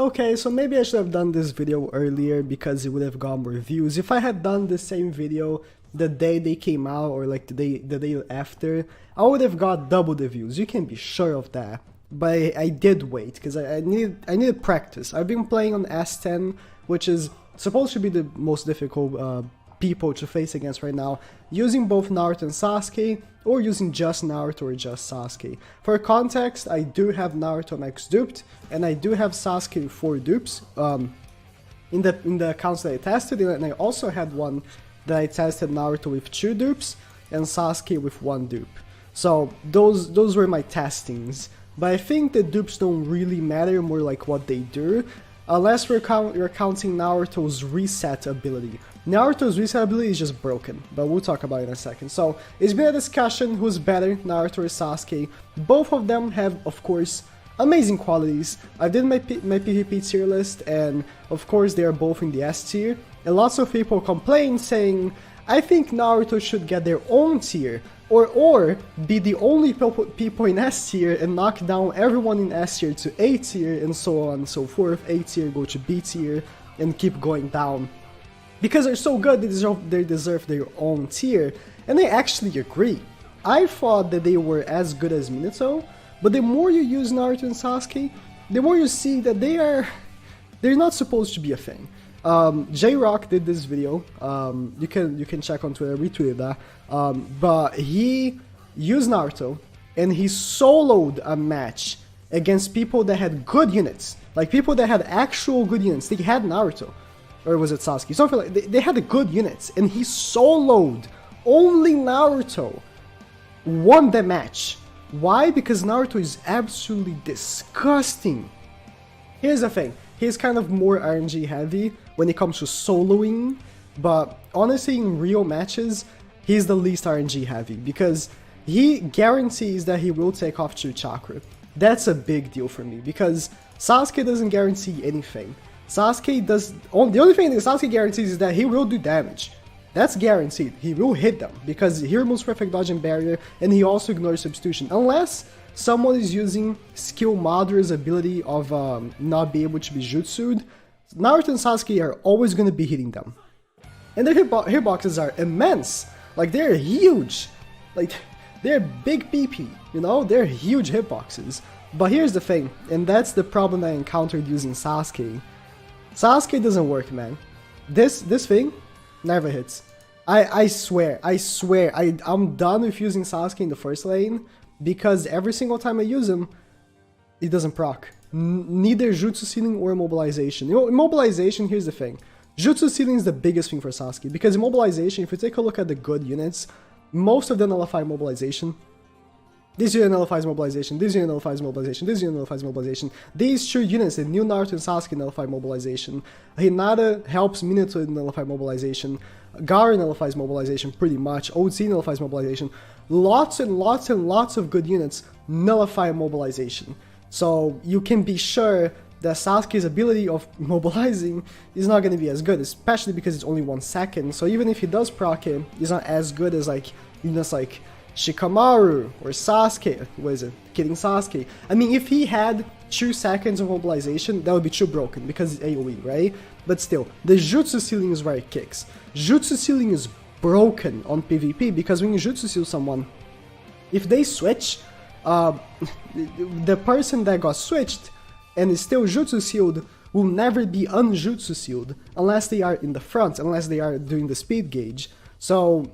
Okay, so maybe I should have done this video earlier because it would have got more views. If I had done the same video the day they came out or like the day after, I would have got double the views. You can be sure of that. But I did wait because I needed practice. I've been playing on S10, which is supposed to be the most difficult people to face against right now, using both Naruto and Sasuke, or using just Naruto or just Sasuke. For context, I do have Naruto max duped, and I do have Sasuke 4 dupes in the accounts that I tested, and I also had one that I tested Naruto with 2 dupes and Sasuke with 1 dupe. So those were my testings. But I think the dupes don't really matter, more like what they do, unless you're counting Naruto's reset ability. Naruto's reset ability is just broken, but we'll talk about it in a second. So, it's been a discussion who's better, Naruto or Sasuke. Both of them have, of course, amazing qualities. I did my PvP tier list, and of course they are both in the S tier. And lots of people complain saying, I think Naruto should get their own tier, or be the only people in S tier and knock down everyone in S tier to A tier, and so on and so forth. A tier go to B tier, and keep going down. Because they're so good, they deserve their own tier, and I actually agree. I thought that they were as good as Minato, but the more you use Naruto and Sasuke, the more you see that they're not supposed to be a thing. J-Rock did this video, you can check on Twitter, I retweeted that, but he used Naruto, and he soloed a match against people that had good units, like people that had actual good units. They had Naruto. Or was it Sasuke? Something like they had the good units, and he soloed. Only Naruto won the match. Why? Because Naruto is absolutely disgusting. Here's the thing. He's kind of more RNG heavy when it comes to soloing, but honestly in real matches, he's the least RNG heavy because he guarantees that he will take off 2 chakra. That's a big deal for me because Sasuke doesn't guarantee anything. Sasuke does. The only thing that Sasuke guarantees is that he will do damage. That's guaranteed. He will hit them because he removes perfect dodge and barrier, and he also ignores substitution. Unless someone is using skill Madara's ability of not be able to be jutsued, Naruto and Sasuke are always going to be hitting them. And their hitboxes are immense. Like, they're huge. Like, they're big PP, you know? They're huge hitboxes. But here's the thing, and that's the problem I encountered using Sasuke. Sasuke doesn't work, man. This thing never hits. I swear, I'm done with using Sasuke in the first lane because every single time I use him, it doesn't proc. Neither Jutsu Ceiling or Immobilization. You know, Immobilization, here's the thing. Jutsu Ceiling is the biggest thing for Sasuke because Immobilization, if you take a look at the good units, most of them nullify Immobilization. This unit nullifies Mobilization, this unit nullifies Mobilization, this unit nullifies Mobilization. These 2 units, the new Naruto and Sasuke, nullify Mobilization. Hinata helps Minato nullify Mobilization. Gaara nullifies Mobilization pretty much. OT nullifies Mobilization. Lots and lots and lots of good units nullify Mobilization. So you can be sure that Sasuke's ability of mobilizing is not going to be as good, especially because it's only 1 second. So even if he does proc it, it's not as good as like units like Shikamaru or Sasuke. What is it? Kidding Sasuke. I mean, if he had 2 seconds of mobilization, that would be too broken because it's AoE, right? But still, the Jutsu Ceiling is where it kicks. Jutsu Ceiling is broken on PvP because when you Jutsu Seal someone, if they switch, the person that got switched and is still Jutsu Sealed will never be unjutsu sealed unless they are in the front, unless they are doing the speed gauge. So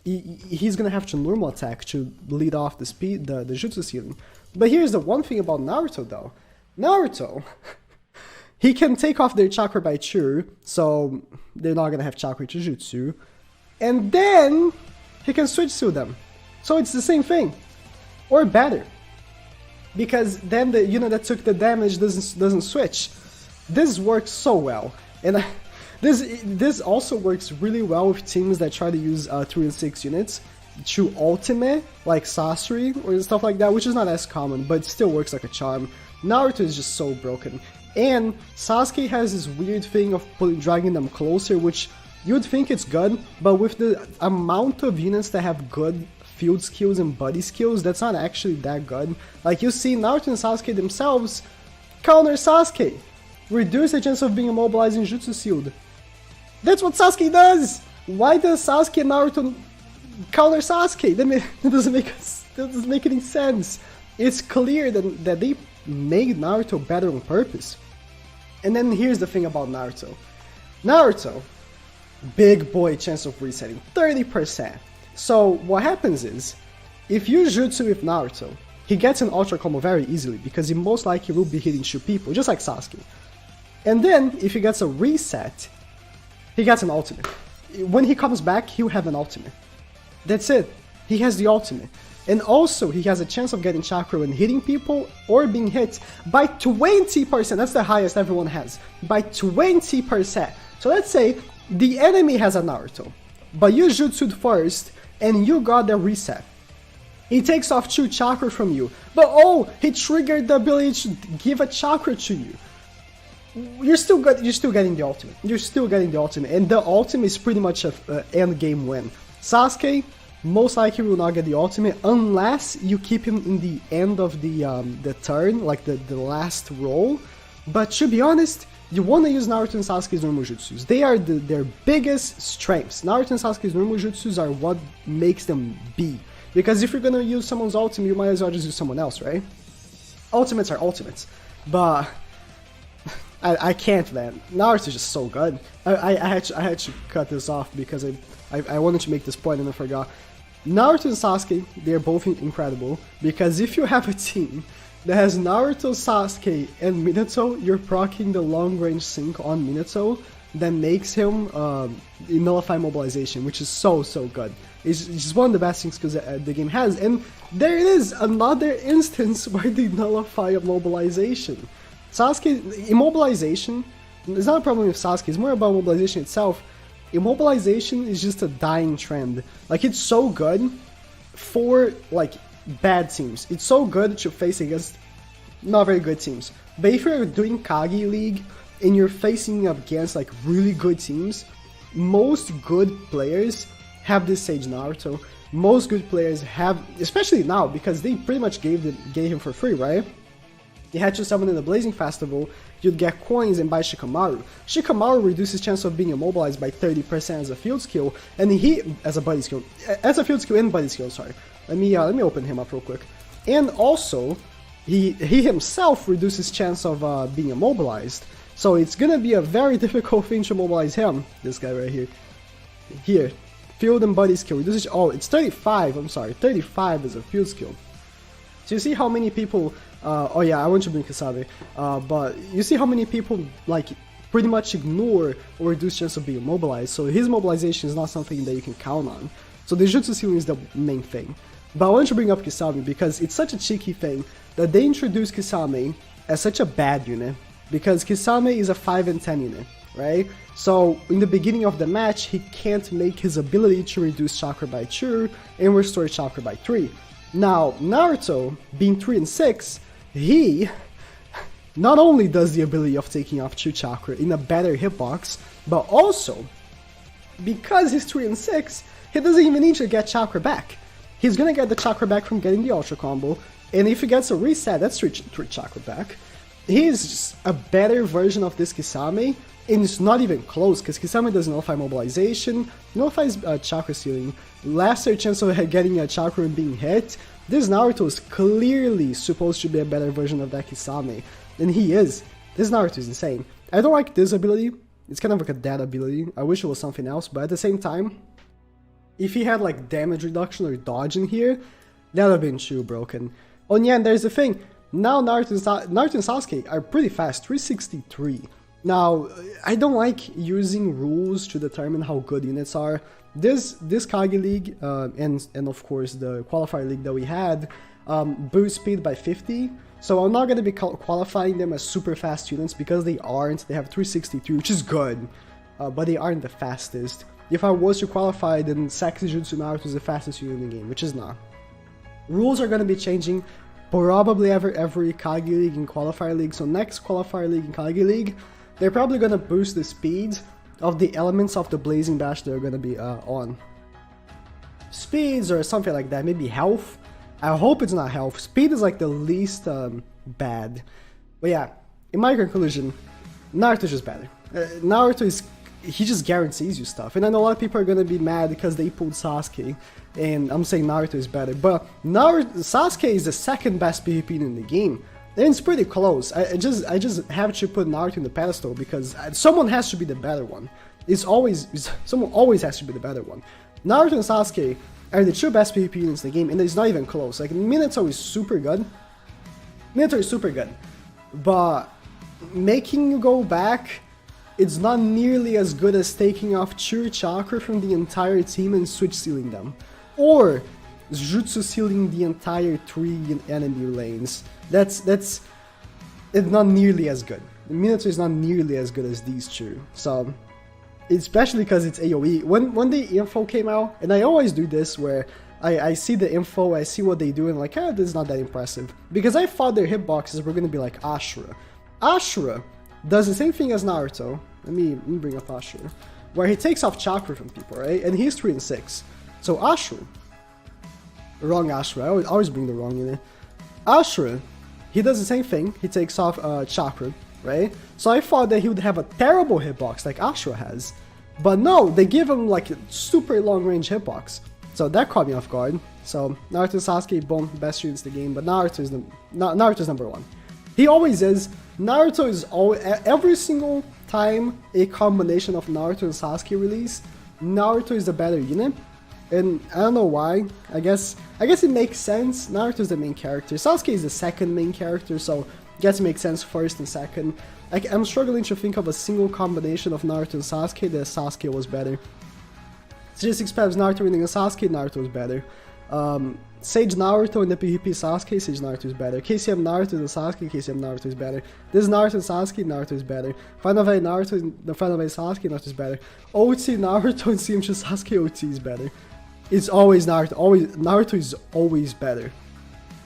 he's gonna have to normal attack to lead off the jutsu ceiling. But here's the one thing about Naruto though. Naruto, he can take off their chakra by Chu, so they're not gonna have chakra to jutsu. And then he can switch to them. So it's the same thing. Or better. Because then the unit that took the damage doesn't switch. This works so well. And this also works really well with teams that try to use 3 and 6 units to ultimate, like Sasori or stuff like that, which is not as common, but it still works like a charm. Naruto is just so broken. And Sasuke has this weird thing of dragging them closer, which you'd think it's good, but with the amount of units that have good field skills and buddy skills, that's not actually that good. Like you see, Naruto and Sasuke themselves counter Sasuke. reduce the chance of being immobilized and jutsu sealed. That's what Sasuke does! Why does Sasuke and Naruto counter Sasuke? That doesn't make any sense. It's clear that they made Naruto better on purpose. And then here's the thing about Naruto. Naruto, big boy chance of resetting, 30%. So what happens is, if you jutsu with Naruto, he gets an ultra combo very easily because he most likely will be hitting 2 people, just like Sasuke. And then, if he gets a reset, he gets an ultimate. When he comes back, he'll have an ultimate. That's it. He has the ultimate. And also, he has a chance of getting chakra when hitting people or being hit by 20%. That's the highest everyone has. By 20%. So let's say the enemy has a Naruto, but you jutsu'd first and you got the reset. He takes off 2 chakra from you, but oh, he triggered the ability to give a chakra to you. You're still getting the ultimate. You're still getting the ultimate, and the ultimate is pretty much a end game win. Sasuke most likely will not get the ultimate unless you keep him in the end of the turn, like the last roll. But to be honest, you want to use Naruto and Sasuke's normal jutsus. They are their biggest strengths. Naruto and Sasuke's normal jutsus are what makes them be. Because if you're gonna use someone's ultimate, you might as well just use someone else, right? Ultimates are ultimates. But I can't, man. Naruto's just so good. I had to cut this off because I wanted to make this point and I forgot. Naruto and Sasuke, they're both incredible, because if you have a team that has Naruto, Sasuke, and Minato, you're proccing the long range sync on Minato that makes him nullify mobilization, which is so good. It's just one of the best things the game has, and there it is, another instance where they nullify mobilization. Sasuke, immobilization, it's not a problem with Sasuke, it's more about mobilization itself. Immobilization is just a dying trend. Like, it's so good for, like, bad teams. It's so good to face against not very good teams. But if you're doing Kage League and you're facing up against, like, really good teams, most good players have this Sage Naruto. Most good players have, especially now, because they pretty much gave him for free, right? You had to summon in the Blazing Festival, you'd get coins and buy Shikamaru. Shikamaru reduces chance of being immobilized by 30% as a field skill, and as a buddy skill, as a field skill and buddy skill, sorry. Let me open him up real quick. And also, he himself reduces chance of being immobilized, so it's gonna be a very difficult thing to immobilize him. This guy right here. Here, field and buddy skill reduces. Oh, it's 35. I'm sorry, 35 is a field skill. So you see how many people. Oh yeah, I want to bring Kisabe, but you see how many people, like, pretty much ignore or reduce chance of being immobilized, so his mobilization is not something that you can count on. So the jutsu ceiling is the main thing. But I want to bring up Kisame because it's such a cheeky thing that they introduced Kisame as such a bad unit, because Kisame is a 5 and 10 unit, right? So in the beginning of the match, he can't make his ability to reduce chakra by 2 and restore chakra by 3. Now, Naruto, being 3 and 6, he not only does the ability of taking off 2 chakra in a better hitbox, but also, because he's 3 and 6, he doesn't even need to get chakra back. He's gonna get the chakra back from getting the ultra combo, and if he gets a reset, that's 3 chakra back. He's just a better version of this Kisame, and it's not even close, because Kisame does nullify mobilization, nullifies chakra ceiling, lesser chance of getting a chakra and being hit. This Naruto is clearly supposed to be a better version of that Kisame, and he is. This Naruto is insane. I don't like this ability, it's kind of like a dead ability, I wish it was something else, but at the same time, if he had like damage reduction or dodge in here, that would have been too broken. Oh yeah, and there's the thing, now Naruto and Sasuke are pretty fast, 363. Now, I don't like using rules to determine how good units are. This Kage League, and of course the Qualifier League that we had, boost speed by 50, so I'm not going to be qualifying them as super fast units because they aren't. They have 363, which is good, but they aren't the fastest. If I was to qualify, then Sexy Jutsu Naruto is the fastest unit in the game, which is not. Rules are going to be changing probably every Kage League and Qualifier League, so next Qualifier League and Kage League, they're probably going to boost the speed of the elements of the Blazing Bash they're going to be on. Speeds or something like that, maybe health. I hope it's not health. Speed is like the least bad. But yeah, in my conclusion, Naruto's just better. Naruto is, he just guarantees you stuff. And I know a lot of people are gonna be mad because they pulled Sasuke, and I'm saying Naruto is better. But Sasuke is the second best PvP in the game. And it's pretty close. I just have to put Naruto in the pedestal because someone has to be the better one. Someone always has to be the better one. Naruto and Sasuke are the two best PvP units in the game, and it's not even close. Like, Minato is super good. Minato is super good. But making you go back, it's not nearly as good as taking off pure chakra from the entire team and switch sealing them. Or jutsu sealing the entire 3 enemy lanes. It's not nearly as good. Minato is not nearly as good as these two. So, especially because it's AoE. When the info came out, and I always do this where I see the info, I see what they do, and like, this is not that impressive. Because I thought their hitboxes were gonna be like Ashura. Ashura does the same thing as Naruto. Let me bring up Ashura. Where he takes off chakra from people, right? And he's 3 and 6. So Ashura. Wrong Ashura. I always bring the wrong unit. Ashura, he does the same thing. He takes off chakra, right? So I thought that he would have a terrible hitbox like Ashura has. But no, they give him like a super long range hitbox. So that caught me off guard. So Naruto and Sasuke, boom, best units in the game. But Naruto's number 1. He always is. Naruto is always, every single time a combination of Naruto and Sasuke release, Naruto is the better unit. And I don't know why. I guess it makes sense. Naruto is the main character. Sasuke is the second main character, so I guess it makes sense first and second. I'm struggling to think of a single combination of Naruto and Sasuke that Sasuke was better. Sage Peps, Naruto winning and Sasuke, Naruto was better. Sage Naruto and the PvP Sasuke, Sage Naruto is better. KCM Naruto and Sasuke, KCM Naruto is better. This Naruto and Sasuke, Naruto is better. Final Fight Naruto and the Final Fight Sasuke, Naruto is better. OT Naruto and CM2 Sasuke, OT is better. It's always Naruto. Naruto is always better.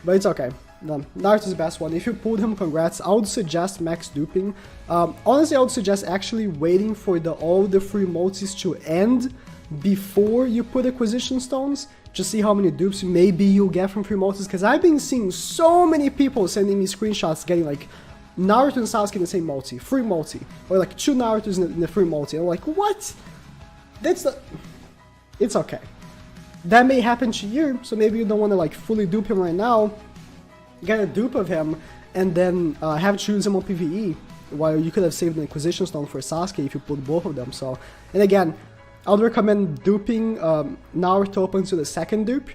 But it's okay. No, Naruto's the best one. If you pulled him, congrats. I would suggest max duping. Honestly, I would suggest actually waiting for all the free multis to end before you put acquisition stones. Just see how many dupes maybe you'll get from free multis. Because I've been seeing so many people sending me screenshots getting like Naruto and Sasuke in the same multi, free multi. Or like 2 Narutos in the free multi. And I'm like, what? That's not... It's okay. That may happen to you, so maybe you don't want to like fully dupe him right now. Get a dupe of him, and then have to use him on PvE, while you could have saved an acquisition stone for Sasuke if you put both of them. So, and again, I would recommend duping Naruto up until the 2nd dupe,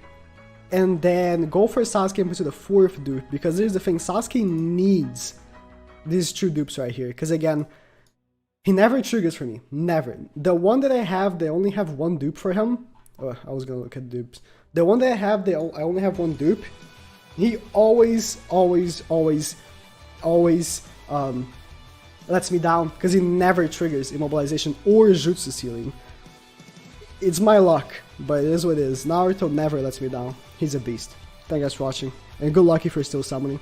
and then go for Sasuke up until the 4th dupe, because here's the thing, Sasuke needs these 2 dupes right here, because again, he never triggers for me, never. The one that I have, they only have 1 dupe for him. Oh, I was gonna look at dupes. The one that I have, I only have 1 dupe. He always lets me down because he never triggers immobilization or jutsu sealing. It's my luck, but it is what it is. Naruto never lets me down. He's a beast. Thank you guys for watching, and good luck if you're still summoning.